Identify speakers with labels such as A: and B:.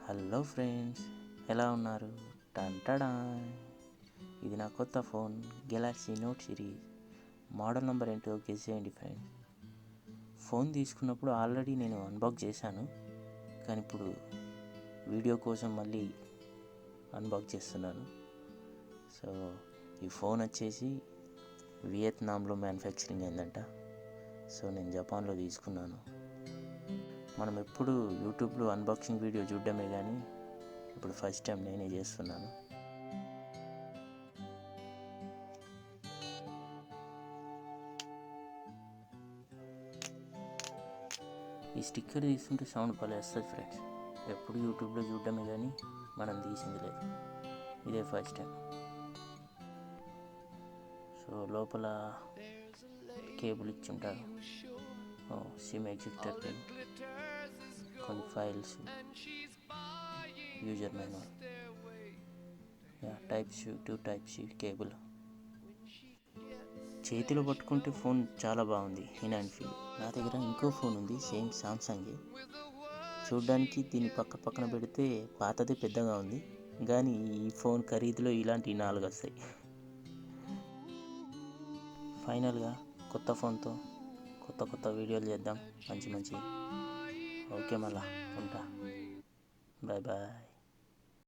A: Hello friends, ఎలా ఉన్నారు? టంటడా, ఇది నా కొత్త phone Galaxy note series. Model number ఏంటో గెస్ చేయండి ఫ్రెండ్స్. ఫోన్ తీసుకున్నప్పుడు ఆల్రెడీ నేను అన్బాక్స్ చేశాను, కానీ ఇప్పుడు వీడియో కోసం మళ్ళీ అన్బాక్స్ చేస్తున్నాను. సో ఈ ఫోన్ వచ్చేసి వియత్నాంలో మ్యానుఫ్యాక్చరింగ్ అయిందంట. సో నేను జపాన్లో తీసుకున్నాను. మనం ఎప్పుడు యూట్యూబ్లో అన్బాక్సింగ్ వీడియో చూడడమే కానీ ఇప్పుడు ఫస్ట్ టైం నేనే చేస్తున్నాను. ఈ స్టిక్కర్ తీసుకుంటే సౌండ్ భలే వస్తుంది ఫ్రెండ్స్. ఎప్పుడు యూట్యూబ్లో చూడడమే కానీ మనం తీసింది లేదు, ఇదే ఫస్ట్ టైం. సో లోపల కేబుల్ ఇచ్చుంటారు, సిమ్ ఎగ్జిక్టర్ కేబుల్, కొన్ని files, user manual, type C cable. చేతిలో పట్టుకుంటే ఫోన్ చాలా బాగుంది, ఇన్ అండ్ ఫీల్. నా దగ్గర ఇంకో ఫోన్ ఉంది, సేమ్ సామ్సంగ్. చూడ్డానికి దీన్ని పక్కన పెడితే పాతది పెద్దగా ఉంది, కానీ ఈ ఫోన్ ఖరీదులో ఇలాంటి 4 వస్తాయి. ఫైనల్గా కొత్త ఫోన్తో కొత్త వీడియోలు చేద్దాం, మంచి. ఓకే, మళ్ళా ఉంటా. బాయ్.